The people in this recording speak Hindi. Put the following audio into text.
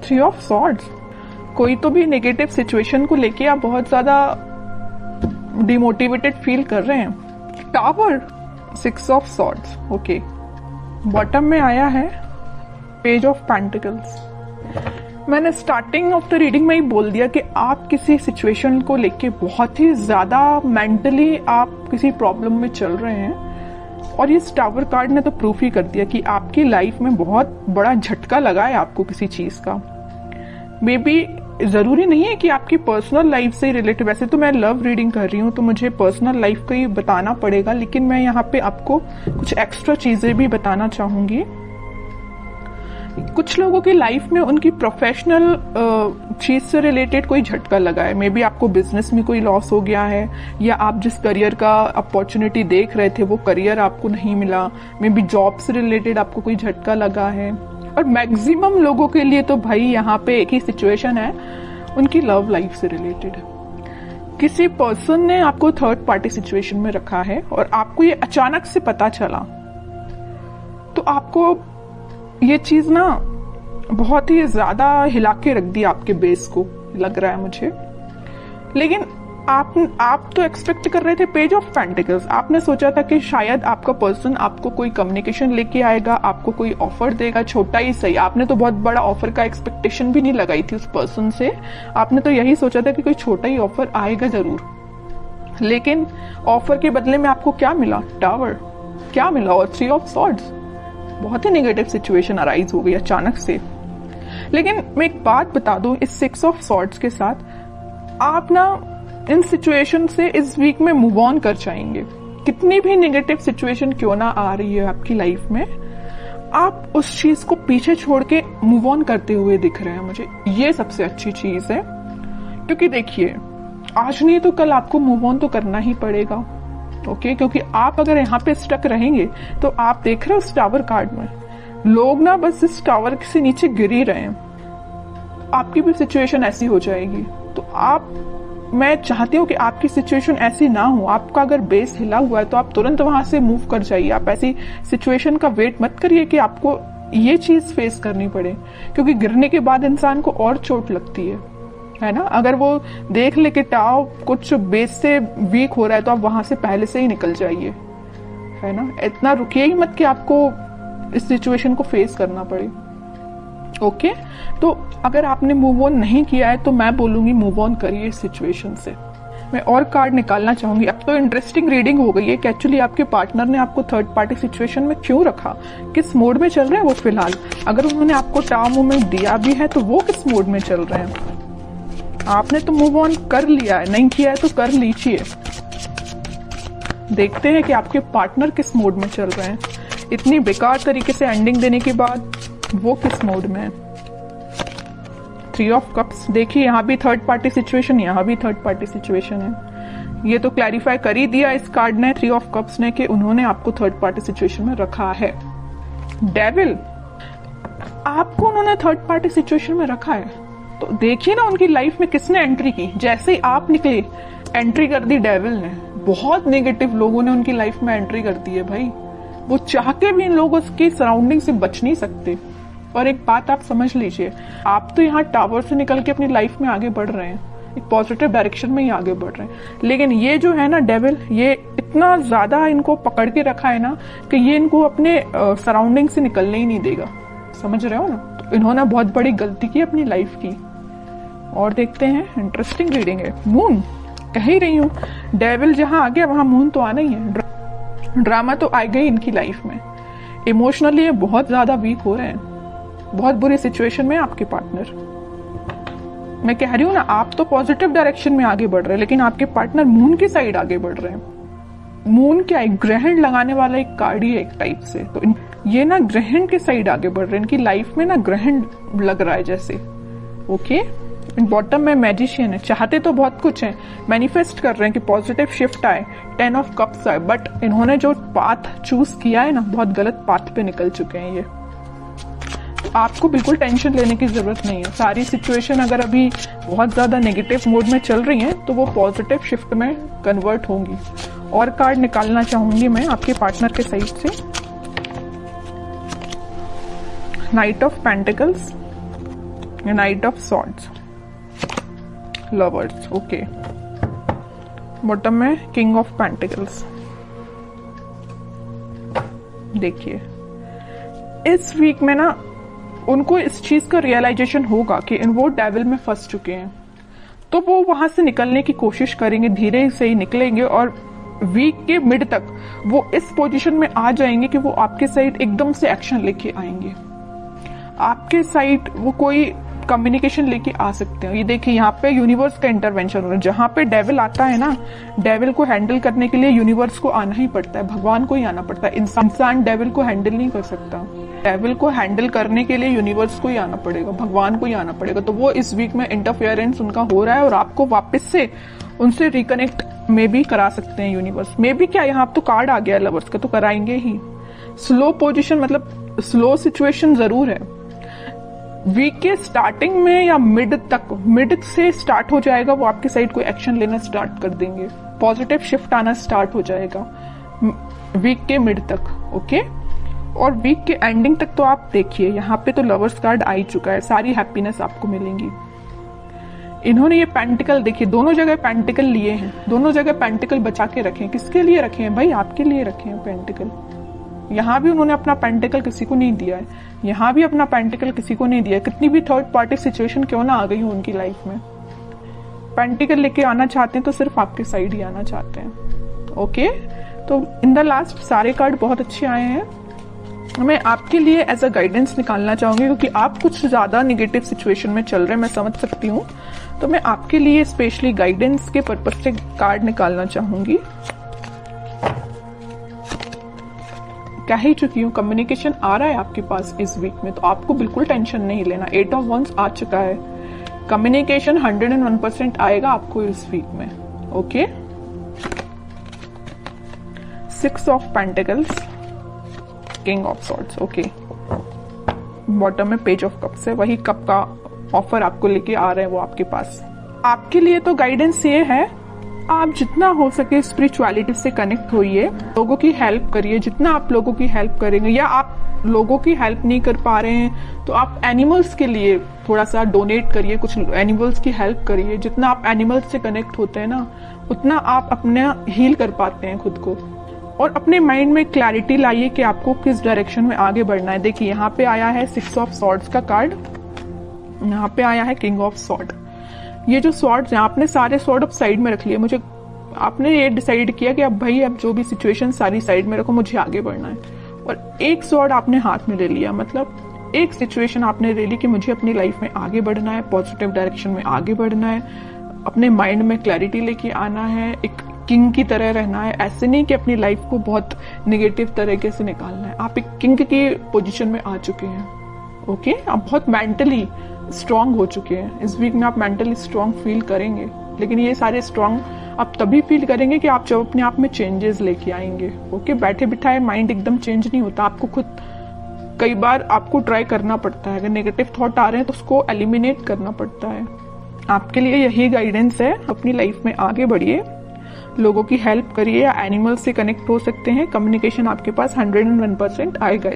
थ्री ऑफ सॉर्ड्स, कोई तो भी नेगेटिव सिचुएशन को लेके आप बहुत ज्यादा डिमोटिवेटेड फील कर रहे हैं। Tower, six of swords, okay. Bottom में आया है पेज ऑफ पेंटिकल्स। मैंने स्टार्टिंग ऑफ द रीडिंग में ही बोल दिया कि आप किसी सिचुएशन को लेके बहुत ही ज्यादा मेंटली आप किसी प्रॉब्लम में चल रहे हैं, और ये टावर कार्ड ने तो प्रूफ ही कर दिया कि आपकी लाइफ में बहुत बड़ा झटका लगा है आपको किसी चीज का। मे बी जरूरी नहीं है कि आपकी पर्सनल लाइफ से रिलेटेड, वैसे तो मैं लव रीडिंग कर रही हूँ तो मुझे पर्सनल लाइफ का ही बताना पड़ेगा, लेकिन मैं यहाँ पे आपको कुछ एक्स्ट्रा चीजें भी बताना चाहूंगी। कुछ लोगों की लाइफ में उनकी प्रोफेशनल चीज से रिलेटेड कोई झटका लगा है। मे बी आपको बिजनेस में कोई लॉस हो गया है, या आप जिस करियर का अपॉर्चुनिटी देख रहे थे वो करियर आपको नहीं मिला। मे बी जॉब से रिलेटेड आपको कोई झटका लगा है। और मैक्सिमम लोगों के लिए तो भाई यहाँ पे एक ही सिचुएशन है, उनकी लव लाइफ से रिलेटेड। किसी पर्सन ने आपको थर्ड पार्टी सिचुएशन में रखा है और आपको ये अचानक से पता चला, तो आपको ये चीज ना बहुत ही ज्यादा हिला के रख दी आपके बेस को, लग रहा है मुझे। लेकिन आप तो एक्सपेक्ट कर रहे थे पेज ऑफ पेंटिकल्स। आपने सोचा था कि शायद आपका पर्सन आपको कोई कम्युनिकेशन लेके आएगा, आपको कोई ऑफर देगा, छोटा ही सही। आपने तो बहुत बड़ा ऑफर का एक्सपेक्टेशन भी नहीं लगाई थी उस पर्सन से। आपने तो यही सोचा था कि कोई छोटा ही ऑफर आएगा जरूर। लेकिन ऑफर के बदले में आपको क्या मिला? टावर। क्या मिला? और थ्री ऑफ सॉर्ड्स। बहुत ही नेगेटिव सिचुएशन अराइज हो गई अचानक से। लेकिन मैं एक बात बता दूं, इस सिक्स ऑफ सॉर्ड्स के साथ आप ना इन सिचुएशन से इस वीक में मूव ऑन कर जाएंगे। कितनी भी नेगेटिव सिचुएशन क्यों ना आ रही है आपकी लाइफ में, आप उस चीज को पीछे छोड़ के मूव ऑन करते हुए दिख रहे हैं मुझे। ये सबसे अच्छी चीज है, क्योंकि देखिए आज नहीं तो कल आपको मूव ऑन तो करना ही पड़ेगा। ओके, क्योंकि आप अगर यहाँ पे स्टक रहेंगे तो आप देख रहे हो उस टावर कार्ड में लोग ना बस इस टावर से नीचे गिर ही रहे हैं। आपकी भी सिचुएशन ऐसी हो जाएगी। तो मैं चाहती हूँ कि आपकी सिचुएशन ऐसी ना हो। आपका अगर बेस हिला हुआ है तो आप तुरंत वहां से मूव कर जाइए। आप ऐसी सिचुएशन का वेट मत करिए कि आपको ये चीज फेस करनी पड़े, क्योंकि गिरने के बाद इंसान को और चोट लगती है ना। अगर वो देख ले कि टाव कुछ बेस से वीक हो रहा है तो आप वहां से पहले से ही निकल जाइए, है ना। इतना रुकिए ही मत कि आपको इस सिचुएशन को फेस करना पड़े। ओके, तो अगर आपने मूव ऑन नहीं किया है तो मैं बोलूंगी मूव ऑन करिए इस सिचुएशन से। मैं और कार्ड निकालना चाहूंगी। अब तो इंटरेस्टिंग रीडिंग हो गई है कि एक्चुअली आपके पार्टनर ने आपको थर्ड पार्टी सिचुएशन में क्यों रखा, किस मोड में चल रहे हैं वो फिलहाल। अगर उन्होंने आपको टाव मूवमेंट दिया भी है तो वो किस मोड में चल रहे हैं। आपने तो मूव ऑन कर लिया है, नहीं किया है तो कर लीजिए। देखते हैं कि आपके पार्टनर किस मोड में चल रहे हैं। इतनी बेकार तरीके से एंडिंग देने के बाद वो किस मोड में है। थ्री ऑफ कप्स, देखिए यहाँ भी थर्ड पार्टी सिचुएशन, यहाँ भी थर्ड पार्टी सिचुएशन है। ये तो क्लैरिफाई कर ही दिया इस कार्ड ने, थ्री ऑफ कप्स ने, कि उन्होंने आपको थर्ड पार्टी सिचुएशन में रखा है। डेविल, आपको उन्होंने थर्ड पार्टी सिचुएशन में रखा है तो देखिए ना उनकी लाइफ में किसने एंट्री की। जैसे ही आप निकले एंट्री कर दी डेविल ने। बहुत नेगेटिव लोगों ने उनकी लाइफ में एंट्री कर दी है भाई। वो चाह के भी इन लोगों की सराउंडिंग से बच नहीं सकते। और एक बात आप समझ लीजिए, आप तो यहाँ टावर से निकल के अपनी लाइफ में आगे बढ़ रहे हैं, एक पॉजिटिव डायरेक्शन में ही आगे बढ़ रहे हैं। लेकिन ये जो है ना डेविल, ये इतना ज्यादा इनको पकड़ के रखा है ना कि ये इनको अपने सराउंडिंग से निकलने ही नहीं देगा। समझ रहे हो ना। तो इन्होंने बहुत बड़ी गलती की अपनी लाइफ की। और देखते हैं, इंटरेस्टिंग रीडिंग है। मून, कह ही रही हूँ डेविल जहां आ गया वहां मून तो आना ही है। ड्रामा तो आ गई इनकी लाइफ में। इमोशनली ये बहुत ज्यादा वीक हो रहे हैं, बहुत बुरी सिचुएशन में आपके पार्टनर। मैं कह रही हूँ ना, आप तो पॉजिटिव डायरेक्शन में आगे बढ़ रहे हैं, लेकिन आपके पार्टनर मून की साइड आगे बढ़ रहे हैं। मून क्या है? ग्रहण लगाने वाला एक कार्ड ही है एक टाइप से। तो ये ना ग्रहण के साइड आगे बढ़ रहे हैं। इनकी लाइफ में ना ग्रहण लग रहा है जैसे। ओके, बॉटम में मैजिशियन है। चाहते तो बहुत कुछ है, मैनिफेस्ट कर रहे हैं कि पॉजिटिव शिफ्ट आए, 10 ऑफ कप्स आए, बट इन्होंने जो पाथ चूज किया है ना, बहुत गलत पाथ पे निकल चुके हैं ये। आपको बिल्कुल टेंशन लेने की जरूरत नहीं है। सारी सिचुएशन अगर अभी बहुत ज्यादा नेगेटिव मोड में चल रही है तो वो पॉजिटिव शिफ्ट में कन्वर्ट होंगी। और कार्ड निकालना चाहूंगी मैं आपके पार्टनर के साइड से। Night of pentacles, night of swords, lovers, okay. Bottom में किंग ऑफ पेंटिकल्स। देखिए इस वीक में ना उनको इस चीज का रियलाइजेशन होगा कि वो डेविल में फंस चुके हैं, तो वो वहां से निकलने की कोशिश करेंगे, धीरे से ही निकलेंगे और वीक के मिड तक वो इस पोजीशन में आ जाएंगे कि वो आपके साइड एकदम से एक्शन लेके आएंगे। आपके साइड वो कोई कम्युनिकेशन लेके आ सकते हैं। ये देखिए यहाँ पे यूनिवर्स का इंटरवेंशन हो रहा है। जहां पे डेविल आता है ना, डेविल को हैंडल करने के लिए यूनिवर्स को आना ही पड़ता है, भगवान को ही आना पड़ता है। इंसान डेविल को हैंडल नहीं कर सकता। डेविल को हैंडल करने के लिए यूनिवर्स को ही आना पड़ेगा, भगवान को ही आना पड़ेगा। तो वो इस वीक में इंटरफेरेंस उनका हो रहा है और आपको वापस से उनसे रिकनेक्ट में भी करा सकते हैं यूनिवर्स में भी। क्या यहाँ तो कार्ड आ गया लवर्स का, तो कराएंगे ही। स्लो पोजीशन मतलब स्लो सिचुएशन जरूर है। वीक के स्टार्टिंग में या मिड तक, मिड से स्टार्ट हो जाएगा, वो आपके साइड कोई एक्शन लेना स्टार्ट कर देंगे, पॉजिटिव शिफ्ट आना स्टार्ट हो जाएगा वीक के मिड तक, ओके। और वीक के एंडिंग तक तो आप देखिए यहाँ पे तो लवर्स कार्ड आ ही चुका है, सारी हैप्पीनेस आपको मिलेंगी। इन्होंने ये पेंटिकल देखिए, दोनों जगह पेंटिकल लिए हैं, दोनों जगह पेंटिकल बचा के रखे हैं। किसके लिए रखे हैं भाई? आपके लिए रखे हैं पेंटिकल। यहाँ भी उन्होंने अपना पेंटिकल किसी को नहीं दिया है, यहाँ भी अपना पेंटिकल किसी को नहीं दिया है। कितनी भी थर्ड पार्टी सिचुएशन क्यों ना आ गई हो उनकी लाइफ में, पेंटिकल लेके आना चाहते हैं तो सिर्फ आपके साइड ही आना चाहते हैं, ओके। तो इन द लास्ट सारे कार्ड बहुत अच्छे आए हैं। मैं आपके लिए एज अ गाइडेंस निकालना चाहूंगी, क्योंकि आप कुछ ज्यादा निगेटिव सिचुएशन में चल रहे हैं, मैं समझ सकती हूँ। तो मैं आपके लिए स्पेशली गाइडेंस के पर्पज से कार्ड निकालना चाहूंगी। कह ही चुकी हूँ, कम्युनिकेशन आ रहा है आपके पास इस वीक में, तो आपको बिल्कुल टेंशन नहीं लेना। 8 ऑफ वंस आ चुका है, कम्युनिकेशन 101% आएगा आपको इस वीक में, okay. 6 of pentacles, king of swords, okay. Bottom में पेज ऑफ कप्स है, वही कप का ऑफर आपको लेके आ रहे हैं वो आपके पास। आपके लिए तो गाइडेंस ये है, आप जितना हो सके स्पिरिचुअलिटी से कनेक्ट होइए, लोगों की हेल्प करिए। जितना आप लोगों की हेल्प करेंगे, या आप लोगों की हेल्प नहीं कर पा रहे हैं तो आप एनिमल्स के लिए थोड़ा सा डोनेट करिए, कुछ एनिमल्स की हेल्प करिए। जितना आप एनिमल्स से कनेक्ट होते हैं ना, उतना आप अपना हील कर पाते हैं खुद को। और अपने माइंड में क्लैरिटी लाइए कि आपको किस डायरेक्शन में आगे बढ़ना है। देखिए यहाँ पे आया है 6 ऑफ सॉर्ड्स का कार्ड, यहाँ पे आया है किंग ऑफ सॉर्ड। ये जो सॉर्ड्स हैं, आपने सारे सॉर्ड अब साइड में रख लिए। मुझे आपने ये डिसाइड किया कि अब भाई अब जो भी सिचुएशन सारी साइड में रखो, मुझे आगे बढ़ना है। और एक सॉर्ड आपने हाथ में ले लिया, मतलब एक सिचुएशन आपने ले ली कि मुझे अपनी लाइफ में आगे बढ़ना है, पॉजिटिव डायरेक्शन में आगे बढ़ना है, अपने माइंड में क्लैरिटी लेके आना है, एक किंग की तरह रहना है। ऐसे नहीं कि अपनी लाइफ को बहुत निगेटिव तरीके से निकालना है। आप एक किंग की पोजीशन में आ चुके हैं, ओके। आप बहुत मेंटली स्ट्रांग हो चुके हैं। इस वीक में आप मेंटली स्ट्रांग फील करेंगे, लेकिन ये सारे स्ट्रांग आप तभी फील करेंगे कि आप जब अपने आप में चेंजेस लेके आएंगे, ओके। बैठे बिठाए माइंड एकदम चेंज नहीं होता, आपको खुद कई बार आपको ट्राई करना पड़ता है। अगर नेगेटिव थॉट आ रहे हैं तो उसको एलिमिनेट करना पड़ता है। आपके लिए यही गाइडेंस है, अपनी लाइफ में आगे बढ़िए, लोगों की हेल्प करिए, या एनिमल से कनेक्ट हो सकते हैं। कम्युनिकेशन आपके पास 101% आएगा।